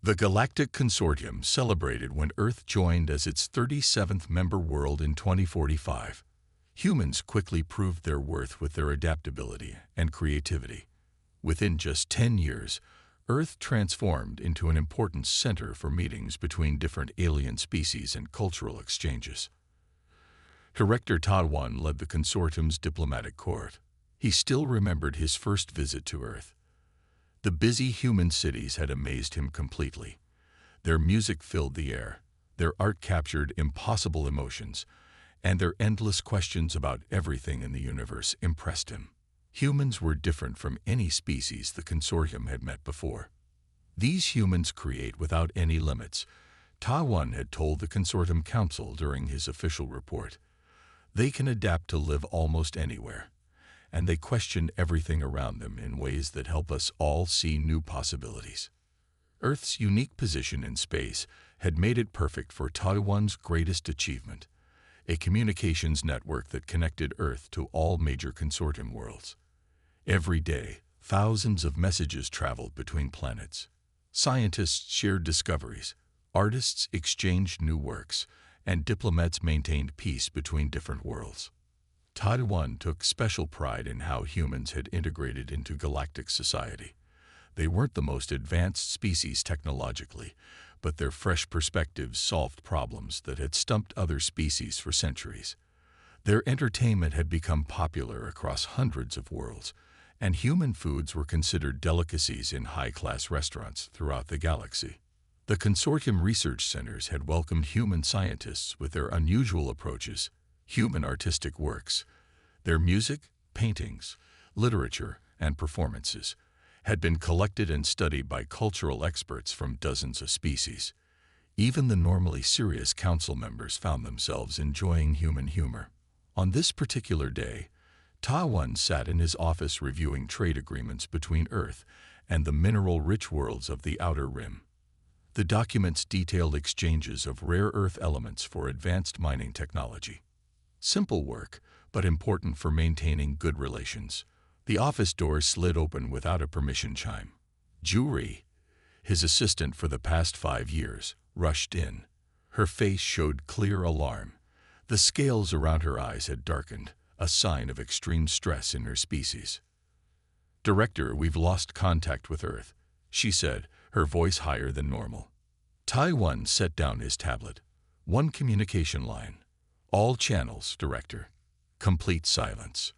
The Galactic Consortium celebrated when Earth joined as its 37th member world in 2045. Humans quickly proved their worth with their adaptability and creativity. Within just 10 years, Earth transformed into an important center for meetings between different alien species and cultural exchanges. Director Taiwan led the consortium's diplomatic court. He still remembered his first visit to Earth. The busy human cities had amazed him completely. Their music filled the air, their art captured impossible emotions, and their endless questions about everything in the universe impressed him. Humans were different from any species the consortium had met before. These humans create without any limits, Taiwan had told the Consortium Council during his official report. They can adapt to live almost anywhere, and they question everything around them in ways that help us all see new possibilities. Earth's unique position in space had made it perfect for Taiwan's greatest achievement, a communications network that connected Earth to all major consortium worlds. Every day, thousands of messages traveled between planets. Scientists shared discoveries, artists exchanged new works, and diplomats maintained peace between different worlds. Taiwan took special pride in how humans had integrated into galactic society. They weren't the most advanced species technologically, but their fresh perspectives solved problems that had stumped other species for centuries. Their entertainment had become popular across hundreds of worlds, and human foods were considered delicacies in high-class restaurants throughout the galaxy. The consortium research centers had welcomed human scientists with their unusual approaches, human artistic works. Their music, paintings, literature, and performances had been collected and studied by cultural experts from dozens of species. Even the normally serious council members found themselves enjoying human humor. On this particular day, Taiwan sat in his office reviewing trade agreements between Earth and the mineral-rich worlds of the Outer Rim. The documents detailed exchanges of rare earth elements for advanced mining technology. Simple work, but important for maintaining good relations. The office door slid open without a permission chime. Juri, his assistant for the past 5 years, rushed in. Her face showed clear alarm. The scales around her eyes had darkened, a sign of extreme stress in her species. "Director, we've lost contact with Earth," she said, her voice higher than normal. Taiwan set down his tablet. One communication line. "All channels, Director." Complete silence.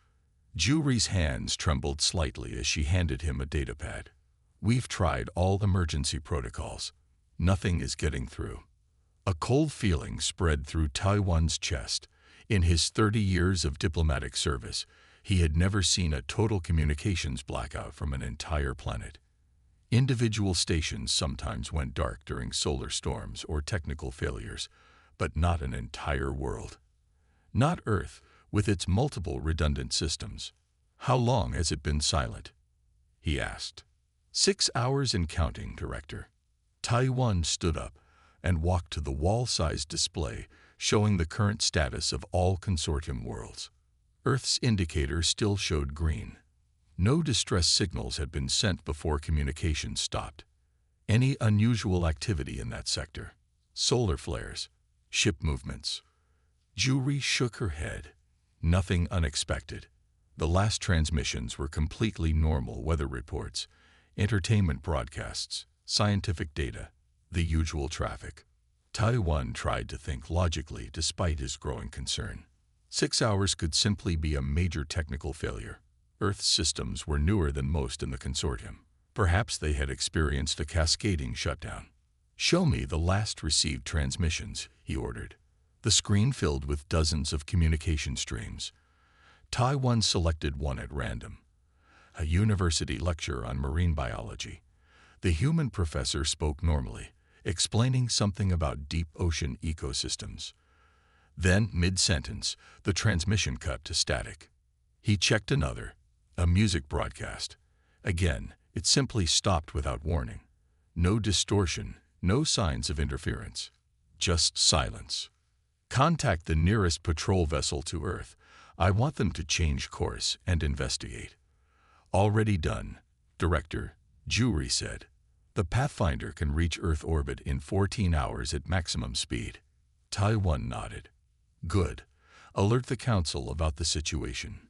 Juri's hands trembled slightly as she handed him a datapad. "We've tried all emergency protocols. Nothing is getting through." A cold feeling spread through Taiwan's chest. In his 30 years of diplomatic service, he had never seen a total communications blackout from an entire planet. Individual stations sometimes went dark during solar storms or technical failures, but not an entire world. Not Earth, with its multiple redundant systems. "How long has it been silent?" he asked. 6 hours and counting, Director." Taiwan stood up and walked to the wall-sized display showing the current status of all consortium worlds. Earth's indicator still showed green. No distress signals had been sent before communications stopped. Any unusual activity in that sector? Solar flares? Ship movements? Juri shook her head. Nothing unexpected. The last transmissions were completely normal weather reports, entertainment broadcasts, scientific data, the usual traffic. Taiwan tried to think logically despite his growing concern. 6 hours could simply be a major technical failure. Earth's systems were newer than most in the consortium. Perhaps they had experienced a cascading shutdown. "Show me the last received transmissions," he ordered. The screen filled with dozens of communication streams. Taiwan selected one at random. A university lecture on marine biology. The human professor spoke normally, explaining something about deep ocean ecosystems. Then, mid-sentence, the transmission cut to static. He checked another, a music broadcast. Again, it simply stopped without warning. No distortion, no signs of interference. Just silence. "Contact the nearest patrol vessel to Earth. I want them to change course and investigate." "Already done, Director," Juri said. The Pathfinder can reach Earth orbit in 14 hours at maximum speed. Tai-1 nodded. Good. Alert the Council about the situation.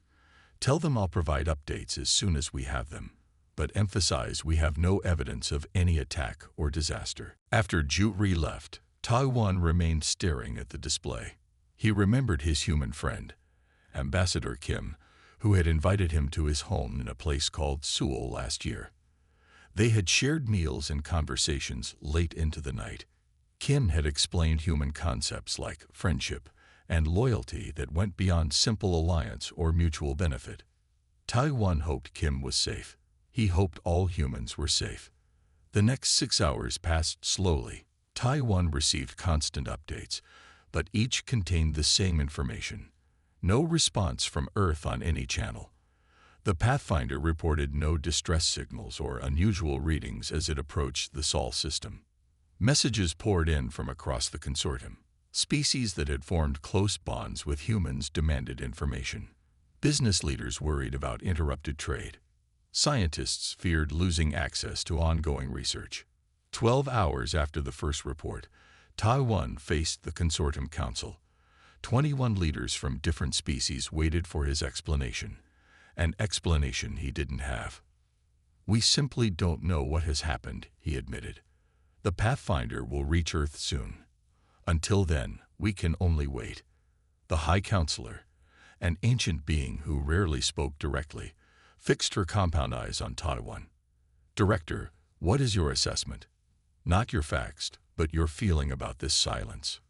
Tell them I'll provide updates as soon as we have them, but emphasize we have no evidence of any attack or disaster. After Ju-Ri left, Tai-1 remained staring at the display. He remembered his human friend, Ambassador Kim, who had invited him to his home in a place called Seoul last year. They had shared meals and conversations late into the night. Kim had explained human concepts like friendship and loyalty that went beyond simple alliance or mutual benefit. Tai-1 hoped Kim was safe. He hoped all humans were safe. The next 6 hours passed slowly. Tai-1 received constant updates, but each contained the same information. No response from Earth on any channel. The Pathfinder reported no distress signals or unusual readings as it approached the Sol system. Messages poured in from across the consortium. Species that had formed close bonds with humans demanded information. Business leaders worried about interrupted trade. Scientists feared losing access to ongoing research. 12 hours after the first report, Tai-1 faced the Consortium Council. 21 leaders from different species waited for his explanation. An explanation he didn't have. We simply don't know what has happened, he admitted. The Pathfinder will reach Earth soon. Until then, we can only wait. The High Counselor, an ancient being who rarely spoke directly, fixed her compound eyes on Tai-1. Director, what is your assessment? Not your facts, but your feeling about this silence.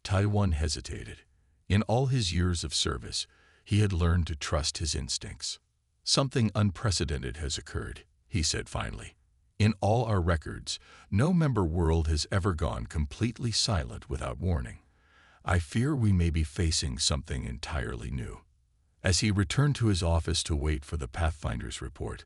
Tai-1 hesitated. In all his years of service, he had learned to trust his instincts. Something unprecedented has occurred, he said finally. In all our records, no member world has ever gone completely silent without warning. I fear we may be facing something entirely new. As he returned to his office to wait for the Pathfinder's report,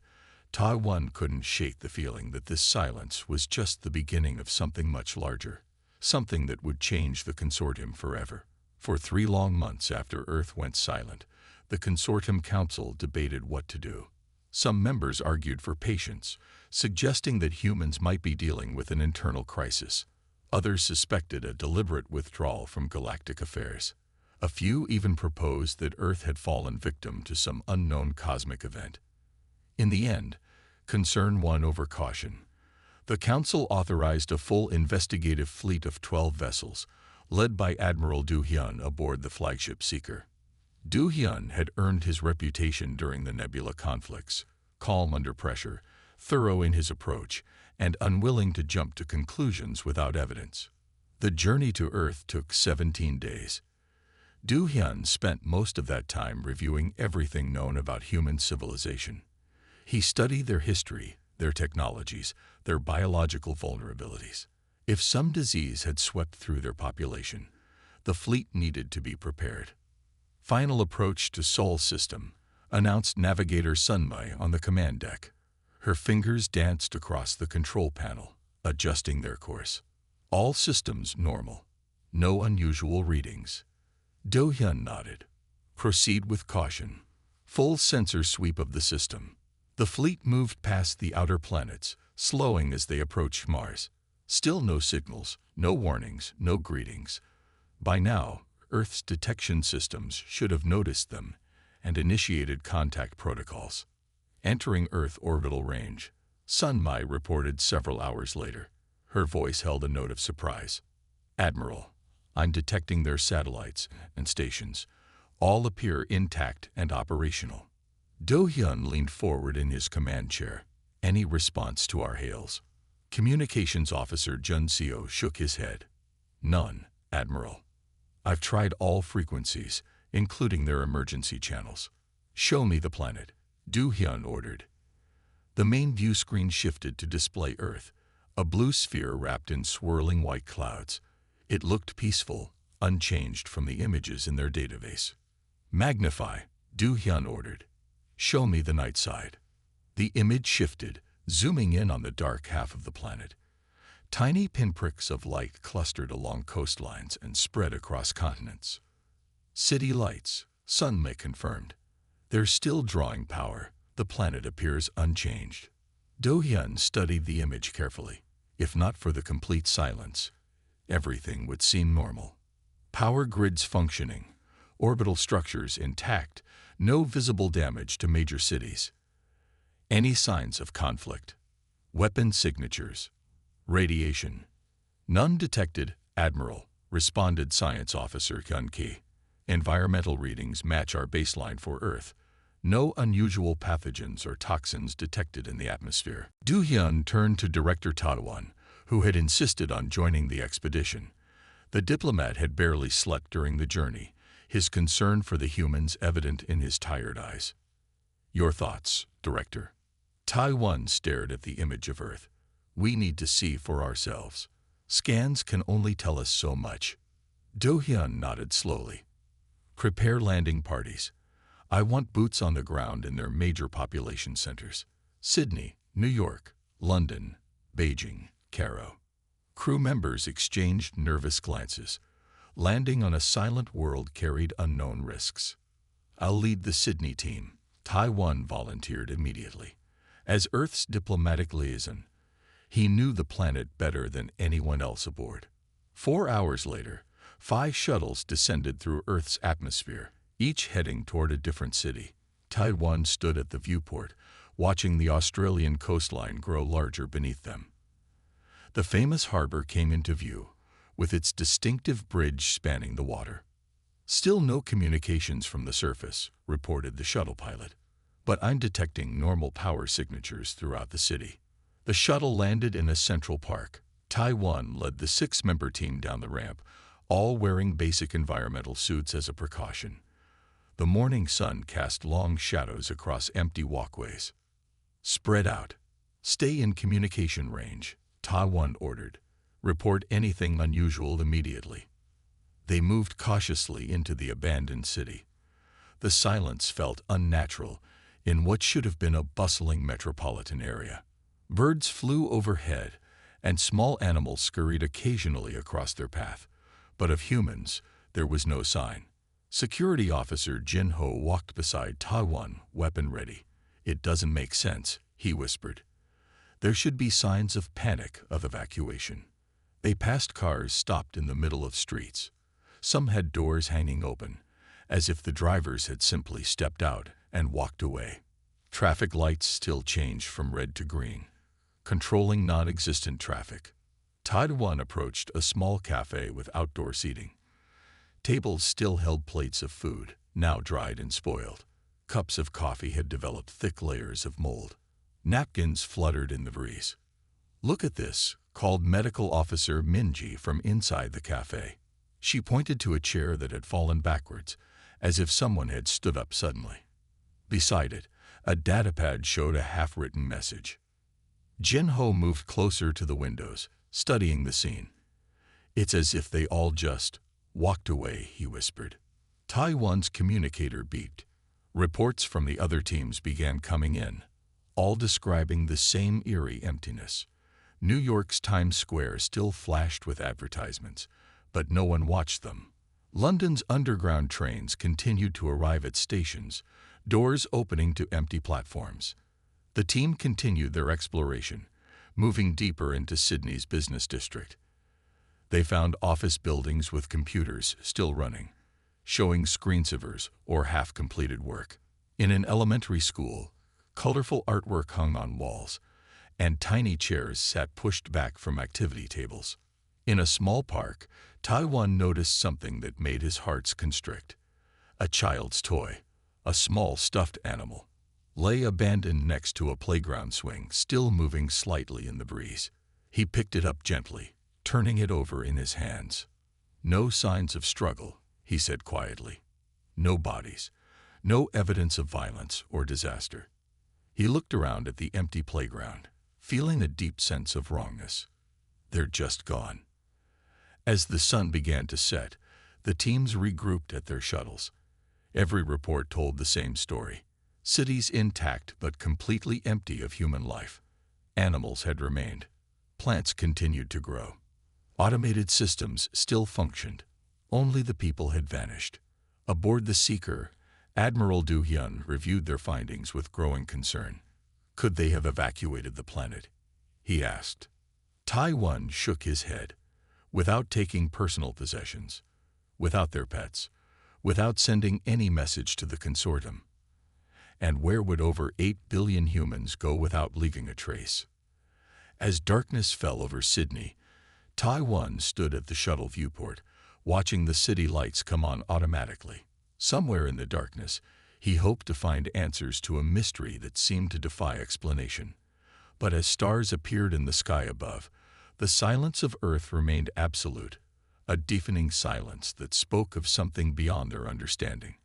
Tai-1 couldn't shake the feeling that this silence was just the beginning of something much larger, something that would change the consortium forever. For 3 long months after Earth went silent, the Consortium Council debated what to do. Some members argued for patience, suggesting that humans might be dealing with an internal crisis. Others suspected a deliberate withdrawal from galactic affairs. A few even proposed that Earth had fallen victim to some unknown cosmic event. In the end, concern won over caution. The Council authorized a full investigative fleet of 12 vessels, led by Admiral Du-Hyun aboard the flagship Seeker. Du-Hyun had earned his reputation during the Nebula conflicts, calm under pressure, thorough in his approach, and unwilling to jump to conclusions without evidence. The journey to Earth took 17 days. Du-Hyun spent most of that time reviewing everything known about human civilization. He studied their history, their technologies, their biological vulnerabilities. If some disease had swept through their population, the fleet needed to be prepared. Final approach to Sol system, announced Navigator Sunmai on the command deck. Her fingers danced across the control panel, adjusting their course. All systems normal. No unusual readings. Do-Hyun nodded. Proceed with caution. Full sensor sweep of the system. The fleet moved past the outer planets, slowing as they approached Mars. Still no signals, no warnings, no greetings. By now, Earth's detection systems should have noticed them and initiated contact protocols. Entering Earth orbital range, Sunmai reported several hours later. Her voice held a note of surprise. Admiral, I'm detecting their satellites and stations. All appear intact and operational. Do-Hyun leaned forward in his command chair. Any response to our hails? Communications Officer Jun Seo shook his head. None, Admiral. I've tried all frequencies, including their emergency channels. Show me the planet, Do-Hyun ordered. The main view screen shifted to display Earth, a blue sphere wrapped in swirling white clouds. It looked peaceful, unchanged from the images in their database. Magnify, Do-Hyun ordered. Show me the night side. The image shifted, zooming in on the dark half of the planet. Tiny pinpricks of light clustered along coastlines and spread across continents. City lights, Sunmai confirmed. They're still drawing power. The planet appears unchanged. Do-hyun studied the image carefully. If not for the complete silence, everything would seem normal. Power grids functioning, orbital structures intact, no visible damage to major cities. Any signs of conflict? Weapon signatures. Radiation. None detected, Admiral, responded Science Officer Hyun-ki. Environmental readings match our baseline for Earth. No unusual pathogens or toxins detected in the atmosphere. Do-hyun turned to Director Tadwan, who had insisted on joining the expedition. The diplomat had barely slept during the journey, his concern for the humans evident in his tired eyes. Your thoughts, Director? Taiwan stared at the image of Earth. We need to see for ourselves. Scans can only tell us so much. Do-hyun nodded slowly. Prepare landing parties. I want boots on the ground in their major population centers. Sydney, New York, London, Beijing, Cairo. Crew members exchanged nervous glances. Landing on a silent world carried unknown risks. I'll lead the Sydney team. Taiwan volunteered immediately. As Earth's diplomatic liaison, he knew the planet better than anyone else aboard. 4 hours later, 5 shuttles descended through Earth's atmosphere, each heading toward a different city. Taiwan stood at the viewport, watching the Australian coastline grow larger beneath them. The famous harbor came into view, with its distinctive bridge spanning the water. Still no communications from the surface, reported the shuttle pilot. But I'm detecting normal power signatures throughout the city. The shuttle landed in a central park. Taiwan led the 6-member team down the ramp, all wearing basic environmental suits as a precaution. The morning sun cast long shadows across empty walkways. Spread out. Stay in communication range, Taiwan ordered. Report anything unusual immediately. They moved cautiously into the abandoned city. The silence felt unnatural in what should have been a bustling metropolitan area. Birds flew overhead, and small animals scurried occasionally across their path. But of humans, there was no sign. Security Officer Jin Ho walked beside Taiwan, weapon ready. It doesn't make sense, he whispered. There should be signs of panic, of evacuation. They passed cars stopped in the middle of streets. Some had doors hanging open, as if the drivers had simply stepped out and walked away. Traffic lights still changed from red to green, controlling non-existent traffic. Taiwan approached a small cafe with outdoor seating. Tables still held plates of food, now dried and spoiled. Cups of coffee had developed thick layers of mold. Napkins fluttered in the breeze. Look at this, called Medical Officer Minji from inside the cafe. She pointed to a chair that had fallen backwards, as if someone had stood up suddenly. Beside it, a datapad showed a half-written message. Jin Ho moved closer to the windows, studying the scene. It's as if they all just walked away, he whispered. Taiwan's communicator beeped. Reports from the other teams began coming in, all describing the same eerie emptiness. New York's Times Square still flashed with advertisements, but no one watched them. London's underground trains continued to arrive at stations, doors opening to empty platforms. The team continued their exploration, moving deeper into Sydney's business district. They found office buildings with computers still running, showing screensavers or half-completed work. In an elementary school, colorful artwork hung on walls, and tiny chairs sat pushed back from activity tables. In a small park, Taiwan noticed something that made his heart constrict. A child's toy, a small stuffed animal, lay abandoned next to a playground swing, still moving slightly in the breeze. He picked it up gently, turning it over in his hands. No signs of struggle, he said quietly. No bodies, no evidence of violence or disaster. He looked around at the empty playground, feeling a deep sense of wrongness. They're just gone. As the sun began to set, the teams regrouped at their shuttles. Every report told the same story. Cities intact but completely empty of human life. Animals had remained. Plants continued to grow. Automated systems still functioned. Only the people had vanished. Aboard the Seeker, Admiral Do-hyun reviewed their findings with growing concern. Could they have evacuated the planet? He asked. Tai-1 shook his head. Without taking personal possessions, without their pets, without sending any message to the consortium. And where would over 8 billion humans go without leaving a trace? As darkness fell over Sydney, Tai-1 stood at the shuttle viewport, watching the city lights come on automatically. Somewhere in the darkness, he hoped to find answers to a mystery that seemed to defy explanation. But as stars appeared in the sky above, the silence of Earth remained absolute, a deafening silence that spoke of something beyond their understanding.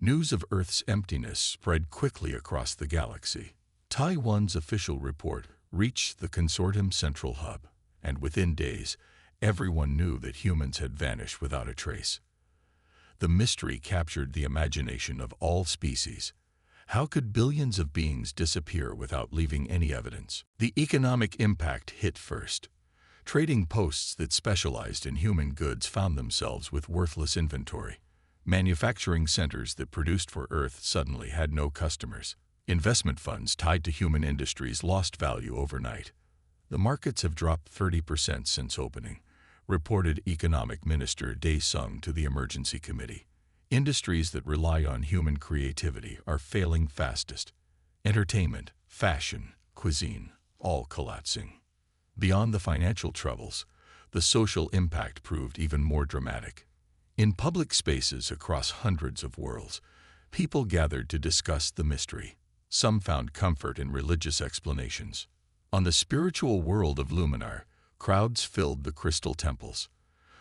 News of Earth's emptiness spread quickly across the galaxy. Tai-1's official report reached the consortium central hub, and within days, everyone knew that humans had vanished without a trace. The mystery captured the imagination of all species. How could billions of beings disappear without leaving any evidence? The economic impact hit first. Trading posts that specialized in human goods found themselves with worthless inventory. Manufacturing centers that produced for Earth suddenly had no customers. Investment funds tied to human industries lost value overnight. The markets have dropped 30% since opening, reported Economic Minister Dae-Sung to the Emergency Committee. Industries that rely on human creativity are failing fastest. Entertainment, fashion, cuisine, all collapsing. Beyond the financial troubles, the social impact proved even more dramatic. In public spaces across hundreds of worlds, people gathered to discuss the mystery. Some found comfort in religious explanations. On the spiritual world of Luminar, crowds filled the crystal temples.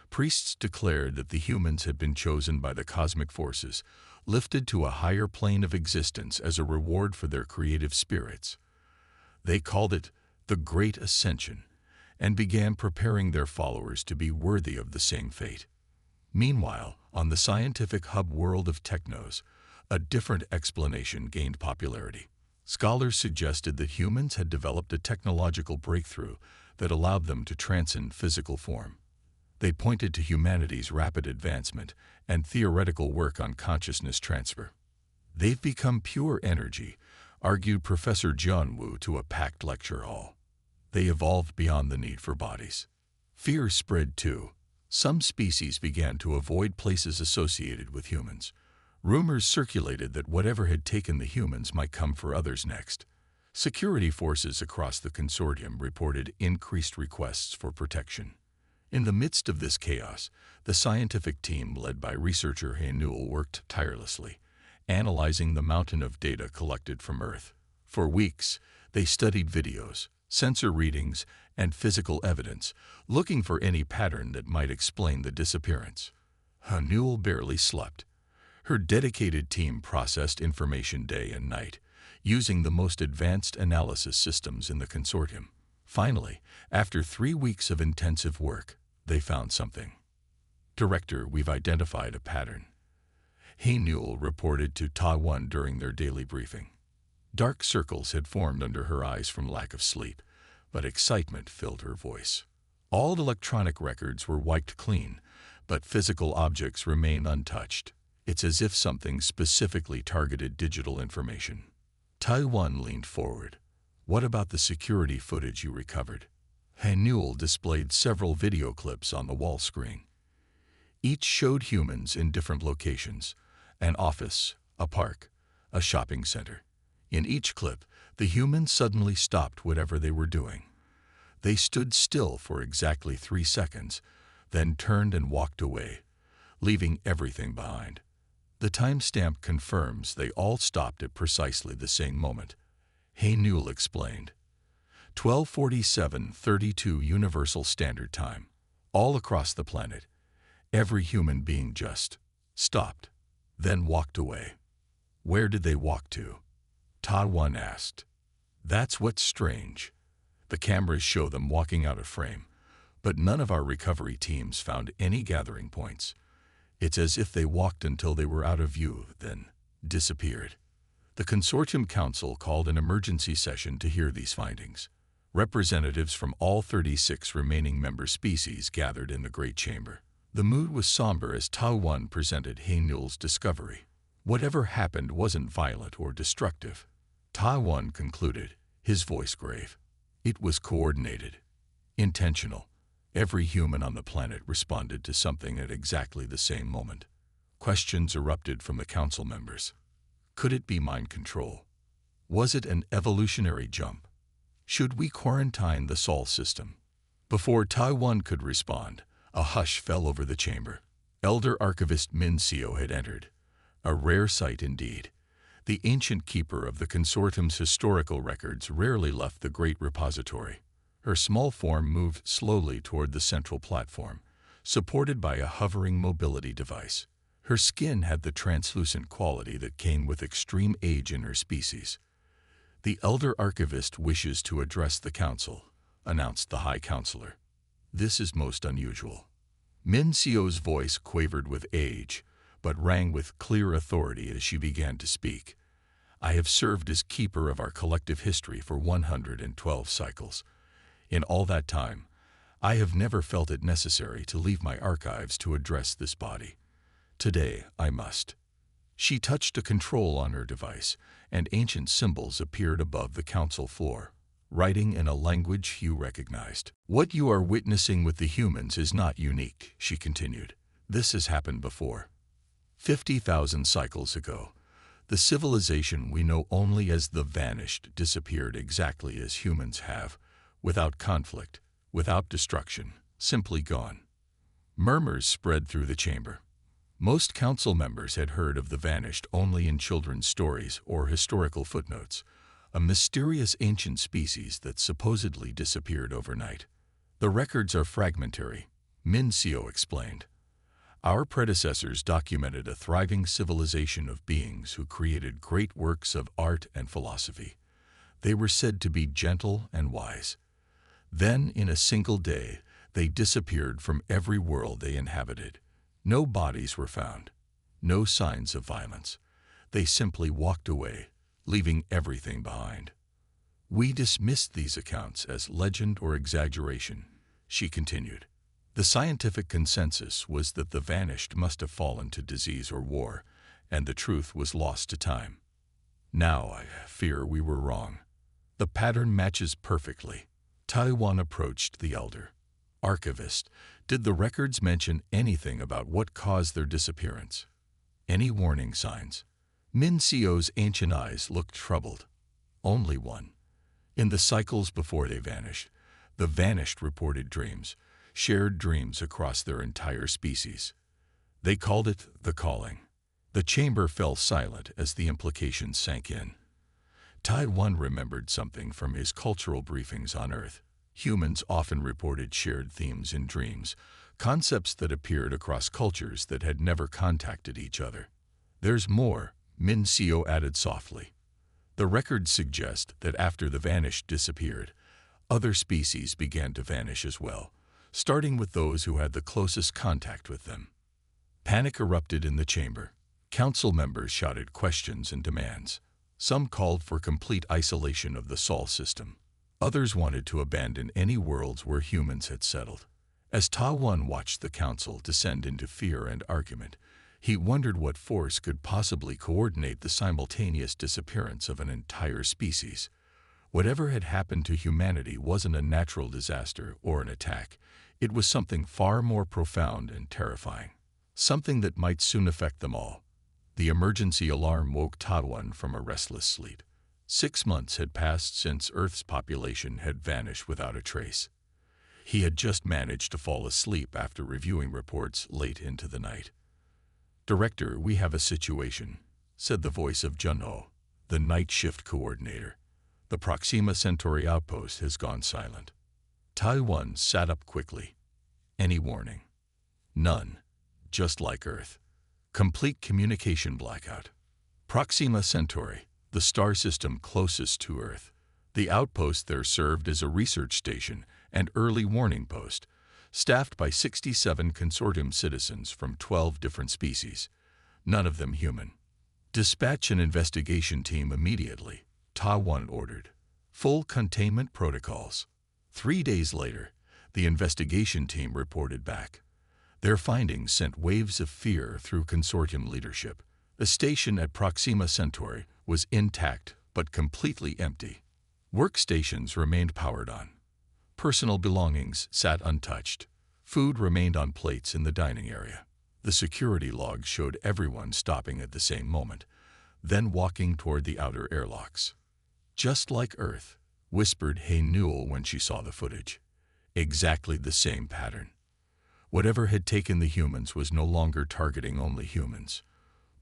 Priests declared that the humans had been chosen by the cosmic forces, lifted to a higher plane of existence as a reward for their creative spirits. They called it the Great Ascension, and began preparing their followers to be worthy of the same fate. Meanwhile, on the scientific hub world of Technos, a different explanation gained popularity. Scholars suggested that humans had developed a technological breakthrough that allowed them to transcend physical form. They pointed to humanity's rapid advancement and theoretical work on consciousness transfer. They've become pure energy, argued Professor John Wu to a packed lecture hall. They evolved beyond the need for bodies. Fear spread too. Some species began to avoid places associated with humans. Rumors circulated that whatever had taken the humans might come for others next. Security forces across the consortium reported increased requests for protection. In the midst of this chaos, the scientific team led by researcher He Newell worked tirelessly, analyzing the mountain of data collected from Earth. For weeks, they studied videos, sensor readings, and physical evidence, looking for any pattern that might explain the disappearance. He Newell barely slept. Her dedicated team processed information day and night, using the most advanced analysis systems in the consortium. Finally, after 3 weeks of intensive work, they found something. Director, we've identified a pattern. He Newell reported to Tai-1 during their daily briefing. Dark circles had formed under her eyes from lack of sleep, but excitement filled her voice. All electronic records were wiped clean, but physical objects remain untouched. It's as if something specifically targeted digital information. Tai-1 leaned forward. What about the security footage you recovered? He Newell displayed several video clips on the wall screen. Each showed humans in different locations: an office, a park, a shopping center. In each clip, the humans suddenly stopped whatever they were doing. They stood still for exactly 3 seconds, then turned and walked away, leaving everything behind. The timestamp confirms they all stopped at precisely the same moment. He Newell explained. 12:47:32 Universal Standard Time. All across the planet, every human being just stopped, then walked away. Where did they walk to? Tai-1 asked. That's what's strange. The cameras show them walking out of frame, but none of our recovery teams found any gathering points. It's as if they walked until they were out of view, then disappeared. The Consortium Council called an emergency session to hear these findings. Representatives from all 36 remaining member species gathered in the Great Chamber. The mood was somber as Tai-1 presented He Newell's discovery. Whatever happened wasn't violent or destructive. Tai-1 concluded. his voice grave. It was coordinated, intentional. Every human on the planet responded to something at exactly the same moment. Questions erupted from the council members. Could it be mind control? Was it an evolutionary jump? Should we quarantine the Sol system? Before Taiwan could respond, a hush fell over the chamber. Elder Archivist Min Seo had entered. A rare sight indeed. The ancient keeper of the consortium's historical records rarely left the great repository. Her small form moved slowly toward the central platform, supported by a hovering mobility device. Her skin had the translucent quality that came with extreme age in her species. "The Elder Archivist wishes to address the Council," announced the High Counselor. "This is most unusual." Min Seo's voice quavered with age, but rang with clear authority as she began to speak. "I have served as keeper of our collective history for 112 cycles. In all that time, I have never felt it necessary to leave my archives to address this body. Today, I must." She touched a control on her device, and ancient symbols appeared above the council floor, writing in a language Hugh recognized. "What you are witnessing with the humans is not unique," she continued. "This has happened before. 50,000 cycles ago, the civilization we know only as the Vanished disappeared exactly as humans have, without conflict, without destruction, simply gone." Murmurs spread through the chamber. Most council members had heard of the Vanished only in children's stories or historical footnotes, a mysterious ancient species that supposedly disappeared overnight. "The records are fragmentary," Min Seo explained. "Our predecessors documented a thriving civilization of beings who created great works of art and philosophy. They were said to be gentle and wise. Then, in a single day, they disappeared from every world they inhabited. No bodies were found, no signs of violence. They simply walked away, leaving everything behind. We dismissed these accounts as legend or exaggeration," she continued. "The scientific consensus was that the Vanished must have fallen to disease or war, and the truth was lost to time. Now I fear we were wrong. The pattern matches perfectly." Taiwan approached the Elder Archivist. "Did the records mention anything about what caused their disappearance? Any warning signs?" Min Seo's ancient eyes looked troubled. "Only one. In the cycles before they vanished, the Vanished reported dreams, shared dreams across their entire species. They called it the calling." The chamber fell silent as the implications sank in. Taiwan remembered something from his cultural briefings on Earth. Humans often reported shared themes in dreams, concepts that appeared across cultures that had never contacted each other. "There's more," Min Seo added softly. "The records suggest that after the Vanished disappeared, other species began to vanish as well, starting with those who had the closest contact with them." Panic erupted in the chamber. Council members shouted questions and demands. Some called for complete isolation of the Sol system. Others wanted to abandon any worlds where humans had settled. As Taiwan watched the council descend into fear and argument, he wondered what force could possibly coordinate the simultaneous disappearance of an entire species. Whatever had happened to humanity wasn't a natural disaster or an attack. It was something far more profound and terrifying. Something that might soon affect them all. The emergency alarm woke Taiwan from a restless sleep. 6 months had passed since Earth's population had vanished without a trace. He had just managed to fall asleep after reviewing reports late into the night. "Director, we have a situation," said the voice of Junho, the night shift coordinator. "The Proxima Centauri outpost has gone silent." Taiwan sat up quickly. "Any warning?" "None. Just like Earth. Complete communication blackout. Proxima Centauri, the star system closest to Earth. The outpost there served as a research station and early warning post, staffed by 67 consortium citizens from 12 different species, none of them human. Dispatch an investigation team immediately, Taiwan ordered. Full containment protocols. 3 days later, the investigation team reported back. Their findings sent waves of fear through consortium leadership. The station at Proxima Centauri was intact but completely empty. Workstations remained powered on. Personal belongings sat untouched. Food remained on plates in the dining area. The security logs showed everyone stopping at the same moment, then walking toward the outer airlocks. "Just like Earth," whispered Hay Newell when she saw the footage. Exactly the same pattern. Whatever had taken the humans was no longer targeting only humans.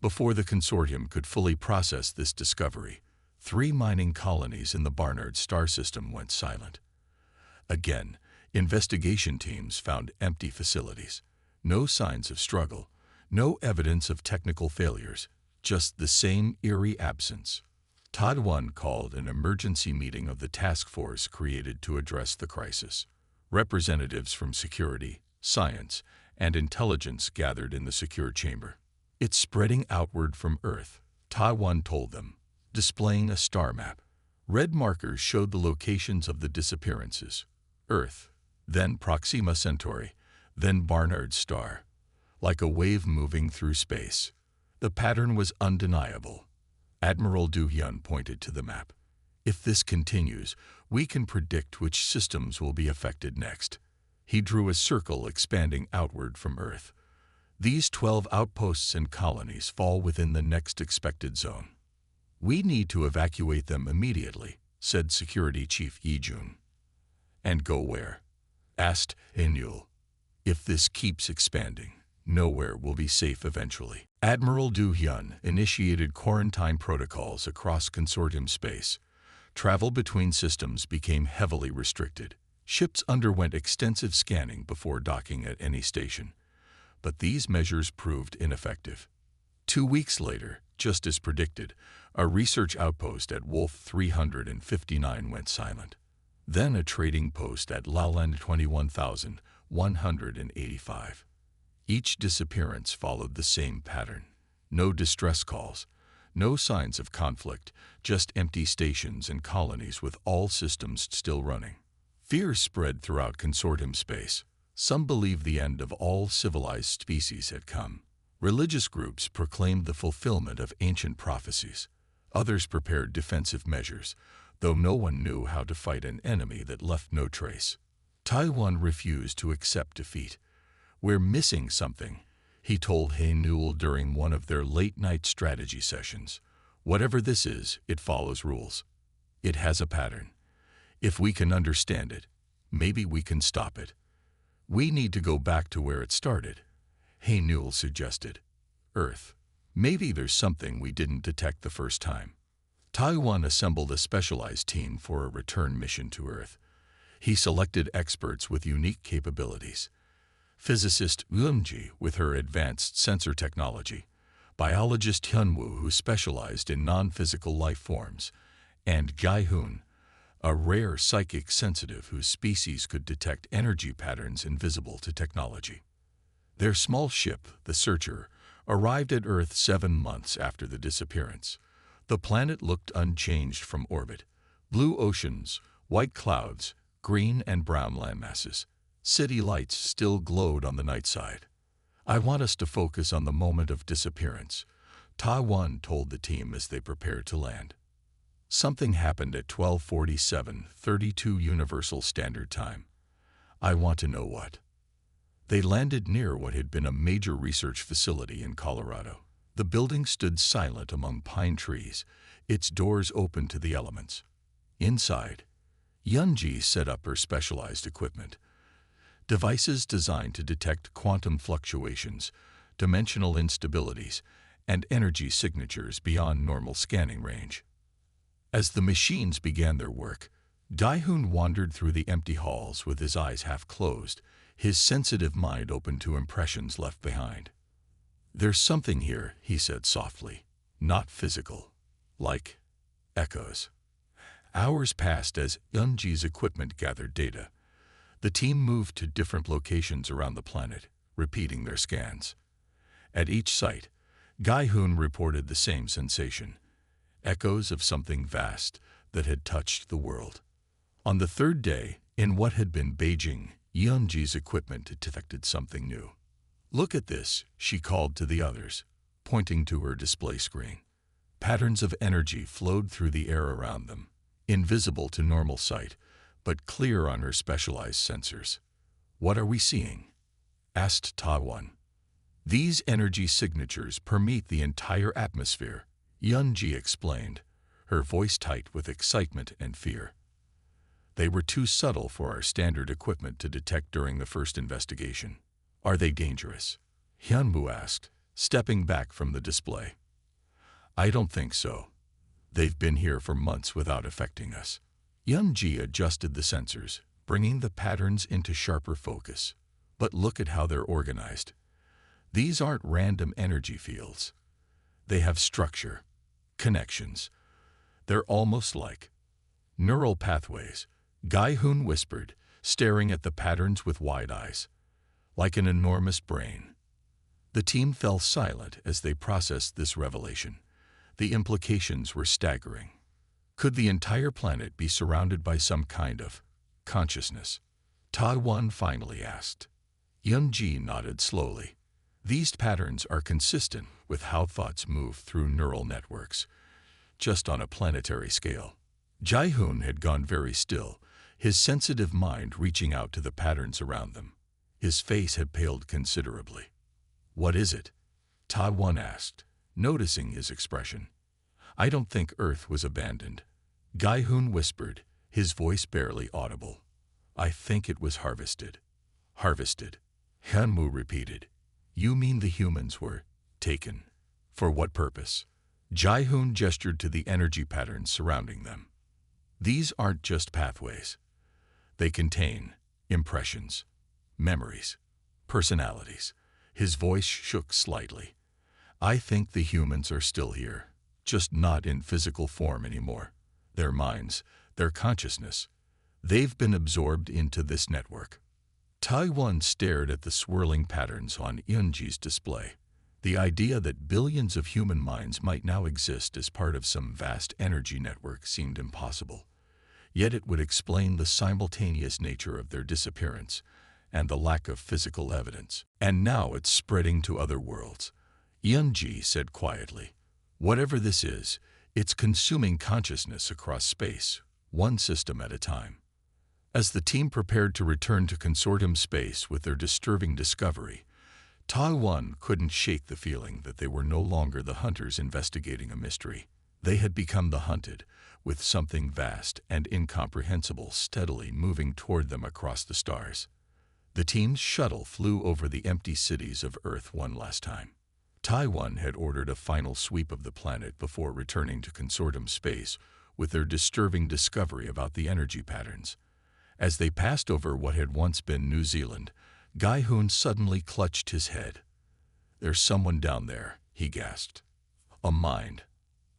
Before the consortium could fully process this discovery, 3 mining colonies in the Barnard star system went silent. Again, investigation teams found empty facilities. No signs of struggle, no evidence of technical failures, just the same eerie absence. Todd 1 called an emergency meeting of the task force created to address the crisis. Representatives from security, science, and intelligence gathered in the secure chamber. "It's spreading outward from Earth," Todd 1 told them, displaying a star map. Red markers showed the locations of the disappearances. Earth, then Proxima Centauri, then Barnard's star. Like a wave moving through space. The pattern was undeniable. Admiral Du-hyun pointed to the map. "If this continues, we can predict which systems will be affected next." He drew a circle expanding outward from Earth. "These 12 outposts and colonies fall within the next expected zone. We need to evacuate them immediately," said Security Chief Yi-jun. "And go where?" asked Enul. "If this keeps expanding, nowhere will be safe eventually." Admiral Du-hyun initiated quarantine protocols across consortium space. Travel between systems became heavily restricted. Ships underwent extensive scanning before docking at any station. But these measures proved ineffective. 2 weeks later, just as predicted, a research outpost at Wolf 359 went silent. Then a trading post at Lowland 21,185. Each disappearance followed the same pattern. No distress calls, no signs of conflict, just empty stations and colonies with all systems still running. Fear spread throughout consortium space. Some believed the end of all civilized species had come. Religious groups proclaimed the fulfillment of ancient prophecies. Others prepared defensive measures, though no one knew how to fight an enemy that left no trace. Taiwan refused to accept defeat. "We're missing something," he told Hay Newell during one of their late-night strategy sessions. "Whatever this is, it follows rules. It has a pattern. If we can understand it, maybe we can stop it." "We need to go back to where it started," Hay Newell suggested. "Earth. Maybe there's something we didn't detect the first time." Taiwan assembled a specialized team for a return mission to Earth. He selected experts with unique capabilities. Physicist Eun-ji with her advanced sensor technology, biologist Hyun-woo who specialized in non-physical life forms, and Gai-hoon, a rare psychic sensitive whose species could detect energy patterns invisible to technology. Their small ship, the Searcher, arrived at Earth 7 months after the disappearance. The planet looked unchanged from orbit. Blue oceans, white clouds, green and brown landmasses. City lights still glowed on the night side. "I want us to focus on the moment of disappearance," Ta-1 told the team as they prepared to land. "Something happened at 12:47:32 Universal Standard Time. I want to know what." They landed near what had been a major research facility in Colorado. The building stood silent among pine trees, its doors open to the elements. Inside, Yunji set up her specialized equipment. Devices designed to detect quantum fluctuations, dimensional instabilities, and energy signatures beyond normal scanning range. As the machines began their work, Dae-hoon wandered through the empty halls with his eyes half closed, his sensitive mind open to impressions left behind. "There's something here," he said softly, "not physical, like echoes." Hours passed as Eunji's equipment gathered data. The team moved to different locations around the planet, repeating their scans. At each site, Gai-hoon reported the same sensation, echoes of something vast that had touched the world. On the 3rd day, in what had been Beijing, Eunji's equipment detected something new. "Look at this," she called to the others, pointing to her display screen. Patterns of energy flowed through the air around them. invisible to normal sight, but clear on her specialized sensors. "What are we seeing?" asked Ta-1. "These energy signatures permeate the entire atmosphere," Yun-ji explained, her voice tight with excitement and fear. "They were too subtle for our standard equipment to detect during the first investigation." "Are they dangerous?" Hyunwoo asked, stepping back from the display. "I don't think so. They've been here for months without affecting us." Yun-ji adjusted the sensors, bringing the patterns into sharper focus. "But look at how they're organized. These aren't random energy fields. They have structure, connections. They're almost like neural pathways," Gai-hoon whispered, staring at the patterns with wide eyes. "Like an enormous brain." The team fell silent as they processed this revelation. The implications were staggering. Could the entire planet be surrounded by some kind of consciousness? Ta-1 finally asked. Yun-ji nodded slowly. "These patterns are consistent with how thoughts move through neural networks, just on a planetary scale." Jae-hoon had gone very still, his sensitive mind reaching out to the patterns around them. His face had paled considerably. "What is it?" Ta-1 asked, noticing his expression. "I don't think Earth was abandoned," Gai-hoon whispered, his voice barely audible. "I think it was harvested." "Harvested?" Hyunwoo repeated. "You mean the humans were taken? For what purpose?" Jae-hoon gestured to the energy patterns surrounding them. "These aren't just pathways. They contain impressions, memories, personalities." His voice shook slightly. "I think the humans are still here, just not in physical form anymore. Their minds, their consciousness, they've been absorbed into this network." Ta-1 stared at the swirling patterns on Yun-ji's display. The idea that billions of human minds might now exist as part of some vast energy network seemed impossible. Yet it would explain the simultaneous nature of their disappearance and the lack of physical evidence. "And now it's spreading to other worlds," Yun-ji said quietly. "Whatever this is, it's consuming consciousness across space, one system at a time." As the team prepared to return to consortium space with their disturbing discovery, Ta-1 couldn't shake the feeling that they were no longer the hunters investigating a mystery. They had become the hunted, with something vast and incomprehensible steadily moving toward them across the stars. The team's shuttle flew over the empty cities of Earth one last time. Ta-1 had ordered a final sweep of the planet before returning to consortium space with their disturbing discovery about the energy patterns. As they passed over what had once been New Zealand, Gai-hoon suddenly clutched his head. "There's someone down there," he gasped. "A mind.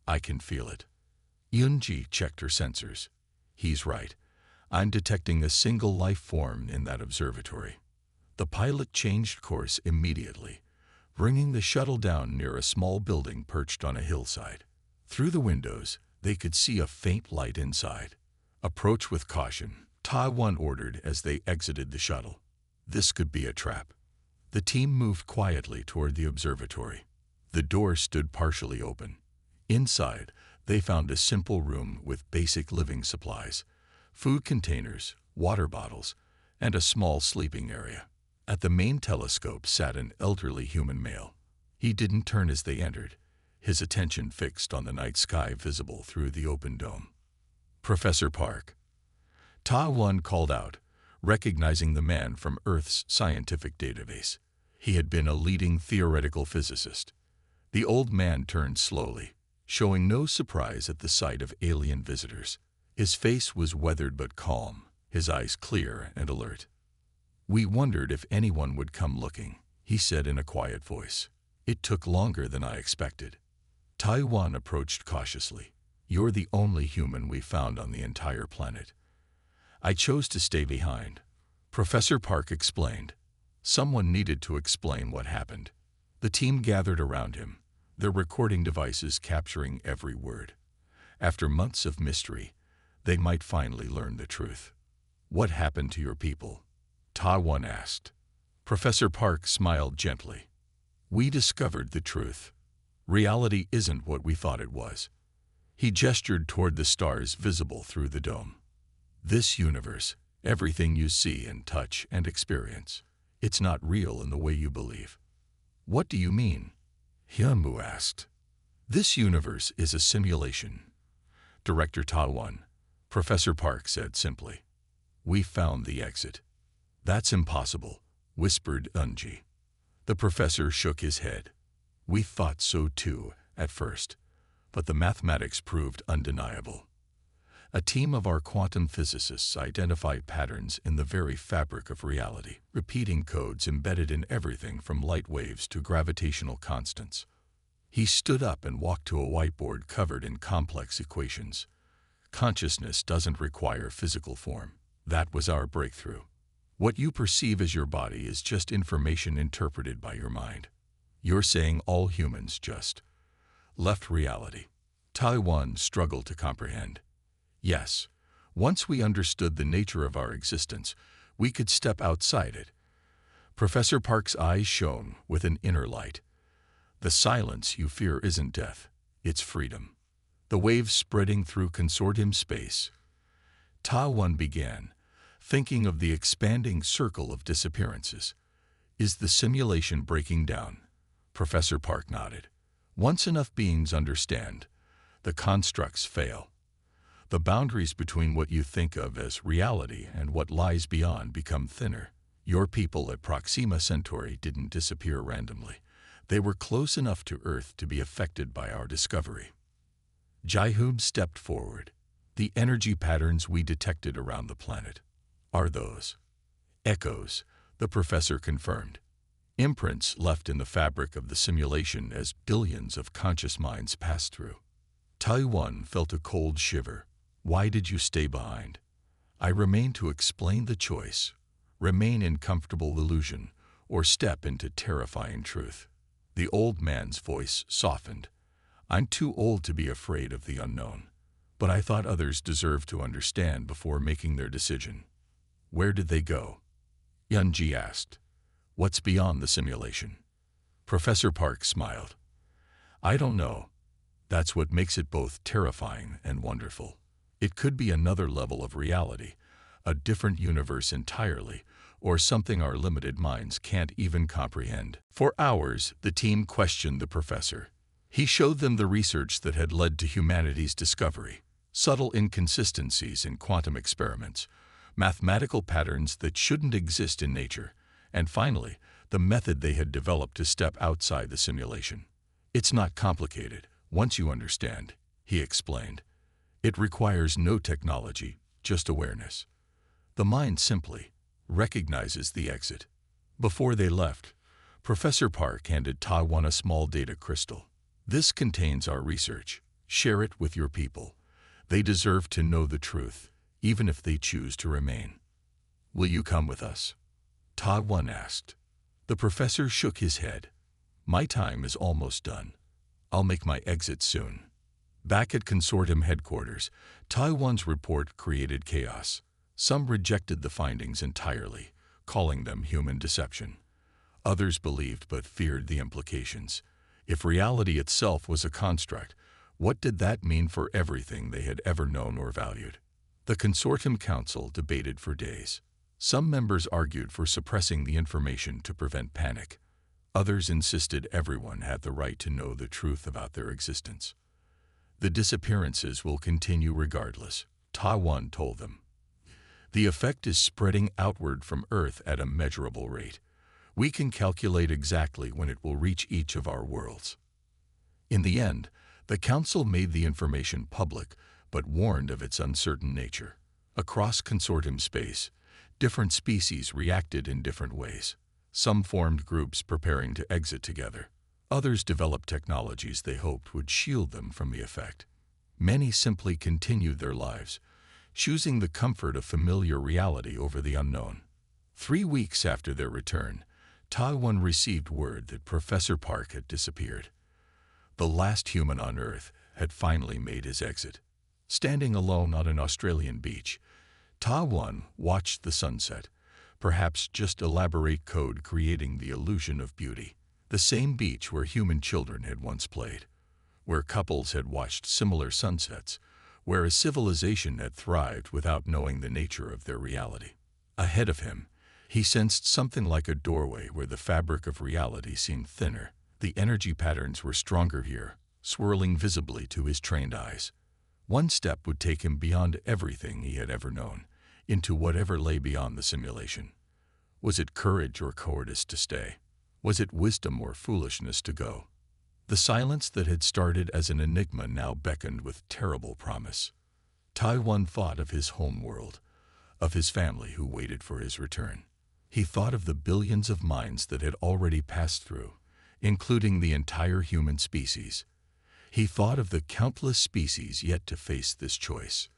I can feel it." Yun-ji checked her sensors. "He's right. I'm detecting a single life form in that observatory." The pilot changed course immediately, bringing the shuttle down near a small building perched on a hillside. Through the windows, they could see a faint light inside. "Approach with caution," Ta-1 ordered as they exited the shuttle. This could be a trap. The team moved quietly toward the observatory. The door stood partially open. Inside, they found a simple room with basic living supplies, food containers, water bottles, and a small sleeping area. At the main telescope sat an elderly human male. He didn't turn as they entered, his attention fixed on the night sky visible through the open dome. "Professor Park." Ta-1 called out, recognizing the man from Earth's scientific database. He had been a leading theoretical physicist. The old man turned slowly, showing no surprise at the sight of alien visitors. His face was weathered but calm, his eyes clear and alert. "We wondered if anyone would come looking," he said in a quiet voice. "It took longer than I expected." Ta-1 approached cautiously. "You're the only human we found on the entire planet. I chose to stay behind," Professor Park explained. Someone needed to explain what happened. The team gathered around him, their recording devices capturing every word. After months of mystery, they might finally learn the truth. "What happened to your people?" Ta-1 asked. Professor Park smiled gently. "We discovered the truth. Reality isn't what we thought it was." He gestured toward the stars visible through the dome. This universe, everything you see and touch and experience, it's not real in the way you believe. What do you mean? Hyunwoo asked. This universe is a simulation. Director Ta-won, Professor Park said simply. We found the exit. That's impossible, whispered Eunji. The professor shook his head. We thought so too, at first, but the mathematics proved undeniable. A team of our quantum physicists identified patterns in the very fabric of reality, repeating codes embedded in everything from light waves to gravitational constants. He stood up and walked to a whiteboard covered in complex equations. Consciousness doesn't require physical form. That was our breakthrough. What you perceive as your body is just information interpreted by your mind. You're saying all humans just left reality. Ta-won struggled to comprehend. Yes, once we understood the nature of our existence, we could step outside it. Professor Park's eyes shone with an inner light. The silence you fear isn't death, it's freedom. The waves spreading through consortium space. Ta-won began, thinking of the expanding circle of disappearances. Is the simulation breaking down? Professor Park nodded. Once enough beings understand, the constructs fail. The boundaries between what you think of as reality and what lies beyond become thinner. Your people at Proxima Centauri didn't disappear randomly. They were close enough to Earth to be affected by our discovery. Jae-hoon stepped forward. The energy patterns we detected around the planet are those echoes, the professor confirmed. Imprints left in the fabric of the simulation as billions of conscious minds passed through. Ta-won felt a cold shiver. Why did you stay behind? I remain to explain the choice. Remain in comfortable illusion or step into terrifying truth. The old man's voice softened. I'm too old to be afraid of the unknown, but I thought others deserved to understand before making their decision. Where did they go? Eunji asked. What's beyond the simulation? Professor Park smiled. I don't know. That's what makes it both terrifying and wonderful. It could be another level of reality, a different universe entirely, or something our limited minds can't even comprehend. For hours, the team questioned the professor. He showed them the research that had led to humanity's discovery, subtle inconsistencies in quantum experiments, mathematical patterns that shouldn't exist in nature, and finally, the method they had developed to step outside the simulation. It's not complicated, once you understand, he explained. It requires no technology, just awareness. The mind simply recognizes the exit. Before they left, Professor Park handed Ta-won a small data crystal. This contains our research. Share it with your people. They deserve to know the truth, even if they choose to remain. Will you come with us? Ta-won asked. The professor shook his head. My time is almost done. I'll make my exit soon. Back at consortium headquarters, Ta-won's report created chaos. Some rejected the findings entirely, calling them human deception. Others believed but feared the implications. If reality itself was a construct, what did that mean for everything they had ever known or valued? The consortium council debated for days. Some members argued for suppressing the information to prevent panic. Others insisted everyone had the right to know the truth about their existence. The disappearances will continue regardless, Ta-won told them. The effect is spreading outward from Earth at a measurable rate. We can calculate exactly when it will reach each of our worlds. In the end, the Council made the information public, but warned of its uncertain nature. Across consortium space, different species reacted in different ways. Some formed groups preparing to exit together. Others developed technologies they hoped would shield them from the effect. Many simply continued their lives, choosing the comfort of familiar reality over the unknown. 3 weeks after their return, Ta-won received word that Professor Park had disappeared. The last human on Earth had finally made his exit. Standing alone on an Australian beach, Ta-won watched the sunset, perhaps just elaborate code creating the illusion of beauty. The same beach where human children had once played, where couples had watched similar sunsets, where a civilization had thrived witut knowing the nature of their reality. Ahead of him, he sensed something like a doorway where the fabric of reality seemed thinner. The energy patterns were stronger here, swirling visibly to his trained eyes. One step would take him beyond everything he had ever known, into whatever lay beyond the simulation. Was it courage or cowardice to stay? Was it wisdom or foolishness to go? The silence that had started as an enigma now beckoned with terrible promise. Taiwan thought of his home world, of his family who waited for his return. He thought of the billions of minds that had already passed through, including the entire human species. He thought of the countless species yet to face this choice.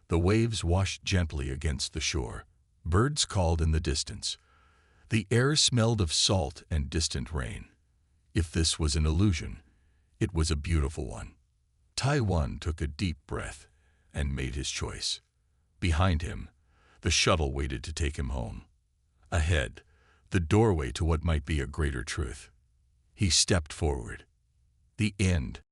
The waves washed gently against the shore. Birds called in the distance. The air smelled of salt and distant rain. If this was an illusion, it was a beautiful one. Taiwan took a deep breath and made his choice. Behind him, the shuttle waited to take him home. Ahead, the doorway to what might be a greater truth. He stepped forward. The end.